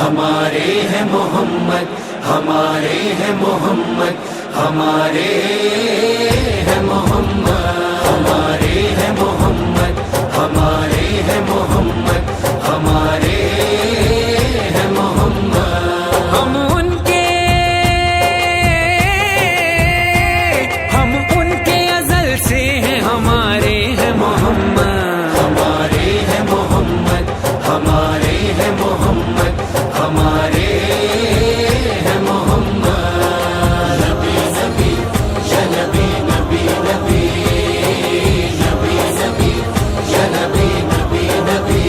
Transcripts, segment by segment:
ہمارے ہیں محمد، ہمارے ہیں محمد، ہمارے ہیں محمد، ہمارے ہیں محمد، ہمارے ہیں محمد، ہمارے ہیں محمد۔ ہم ان کے ازل سے ہیں، ہمارے ہیں محمد، ہمارے ہیں محمد، ہمارے ہیں محمد، ہمارے ہیں محمد۔ نبی نبی یا نبی نبی نبی، نبی نبی یا نبی نبی نبی،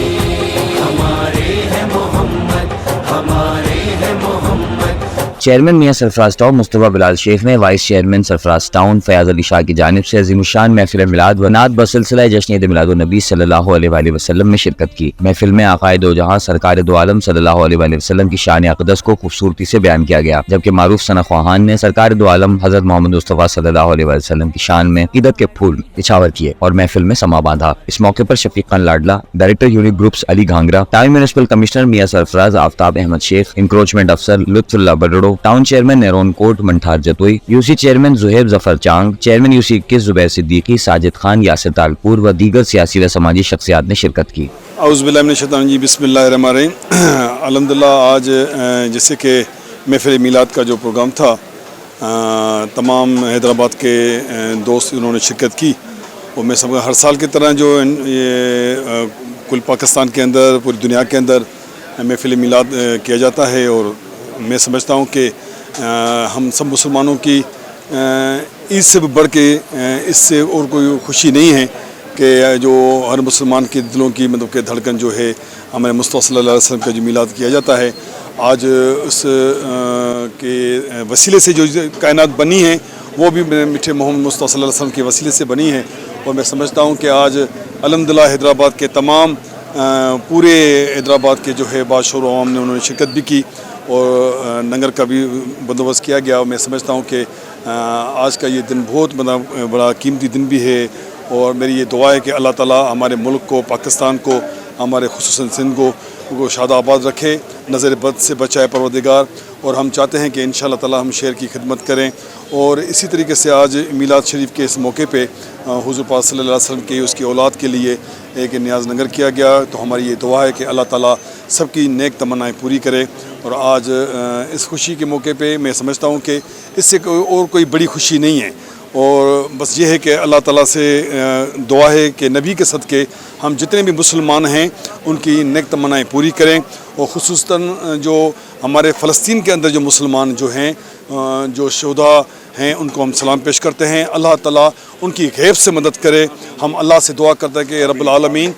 ہمارے ہیں محمد، ہمارے ہیں محمد۔ چیئرمین میاں سرفراز ٹاؤن مصطفیٰ بلال شیخ نے وائس چیئرمین سرفراز ٹاؤن فیاض علی شاہ کی جانب سے عظیم الشان محفل میلاد و نعت بسلسلہ جشن عید میلاد النبی صلی اللہ علیہ وآلہ وسلم میں شرکت کی۔ محفل میں آقائے دو جہاں سرکار دو عالم صلی اللہ علیہ وآلہ وسلم کی شان اقدس کو خوبصورتی سے بیان کیا گیا، جبکہ معروف ثنا خواہان نے سرکار دو عالم حضرت محمد مصطفیٰ صلی اللہ علیہ وآلہ وسلم کی شان میں عقیدت کے پھول نچھاور کیے اور محفل میں سما باندھا۔ اس موقع پر Shafiq Khan Ladla, director unit groups Ali Ghangra, town municipal commissioner Mian Sarfaraz Aftab Ahmed Shaikh, encroachment افسر Lutfullah Budhro, town chairman Nerun Kot Manthar Jatoi, U C chairman Zuhaib Zafar Chang, chairman U C 21 Zubair Siddiqui, Sajid Khan, Yasir Talpur و دیگر سیاسی و سماجی شخصیات نے شرکت کی۔ اعوذ باللہ من الشیطان الرجیم، بسم اللہ الرحمن الرحیم۔ الحمدللہ آج جیسے کہ محفل میلاد کا جو پروگرام تھا، تمام حیدرآباد کے دوست انہوں نے شرکت کی، اور میں سب ہر سال کی طرح جو یہ کل پاکستان کے اندر، پوری دنیا کے اندر محفل میلاد کیا جاتا ہے، اور میں سمجھتا ہوں کہ ہم سب مسلمانوں کی عید سے بڑھ کے اس سے اور کوئی خوشی نہیں ہے کہ جو ہر مسلمان کے دلوں کی مطلب کہ دھڑکن جو ہے ہمارے مصطفیٰ صلی اللہ علیہ وسلم کا جو میلاد کیا جاتا ہے، آج اس کے وسیلے سے جو کائنات بنی ہیں وہ بھی میٹھے محمد مصطفیٰ صلی اللہ علیہ وسلم کے وسیلے سے بنی ہیں، اور میں سمجھتا ہوں کہ آج الحمدللہ حیدرآباد کے تمام پورے حیدرآباد کے جو ہے بادشاہ و عوام نے انہوں نے شرکت بھی کی، اور لنگر کا بھی بندوبست کیا گیا، اور میں سمجھتا ہوں کہ آج کا یہ دن بہت بڑا قیمتی دن بھی ہے، اور میری یہ دعا ہے کہ اللہ تعالیٰ ہمارے ملک کو، پاکستان کو، ہمارے خصوصاً سندھ کو شاد آباد رکھے، نظر بد سے بچائے پروردگار، اور ہم چاہتے ہیں کہ انشاءاللہ تعالیٰ ہم شہر کی خدمت کریں۔ اور اسی طریقے سے آج میلاد شریف کے اس موقع پہ حضور پاک صلی اللہ علیہ وسلم کی اس کی اولاد کے لیے ایک نیاز نگر کیا گیا، تو ہماری یہ دعا ہے کہ اللہ تعالیٰ سب کی نیک تمنائیں پوری کرے۔ اور آج اس خوشی کے موقع پہ میں سمجھتا ہوں کہ اس سے اور کوئی بڑی خوشی نہیں ہے، اور بس یہ ہے کہ اللہ تعالیٰ سے دعا ہے کہ نبی کے صدقے ہم جتنے بھی مسلمان ہیں ان کی نیک تمنائیں پوری کریں، اور خصوصاً جو ہمارے فلسطین کے اندر جو مسلمان جو ہیں، جو شہداء ہیں، ان کو ہم سلام پیش کرتے ہیں۔ اللہ تعالیٰ ان کی غیب سے مدد کرے۔ ہم اللہ سے دعا کرتے ہیں کہ رب العالمین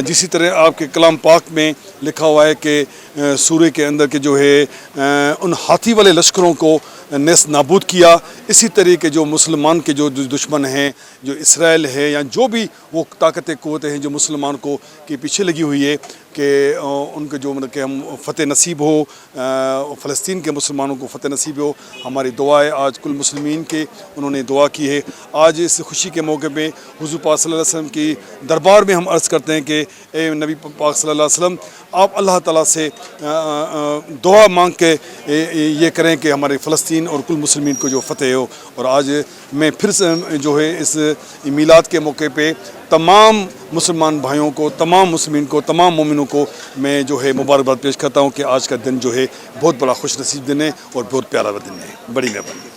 جسی طرح آپ کے کلام پاک میں لکھا ہوا ہے کہ سورہ کے اندر کے جو ہے ان ہاتھی والے لشکروں کو نیست نابود کیا، اسی طریقے جو مسلمان کے جو دشمن ہیں، جو اسرائیل ہے یا جو بھی وہ طاقتیں قوتیں ہیں جو مسلمان کو کے پیچھے لگی ہوئی ہے، کہ ان کے جو مطلب کہ ہم فتح نصیب ہو، فلسطین کے مسلمانوں کو فتح نصیب ہو۔ ہماری دعا ہے آج کل مسلمین کے انہوں نے دعا کی ہے۔ آج اس خوشی کے موقع پہ حضور پاک صلی اللہ علیہ وسلم کی دربار میں ہم عرض کرتے ہیں کہ اے نبی پاک صلی اللہ علیہ وسلم، آپ اللہ تعالیٰ سے دعا مانگ کے یہ کریں کہ ہمارے فلسطین اور کل مسلمین کو جو فتح ہو۔ اور آج میں پھر سے جو ہے اس میلاد کے موقع پہ تمام مسلمان بھائیوں کو، تمام مسلمین کو، تمام مومنوں کو میں جو ہے مبارکباد پیش کرتا ہوں کہ آج کا دن جو ہے بہت بڑا خوش نصیب دن ہے اور بہت پیارا دن ہے۔ بڑی مہربانی۔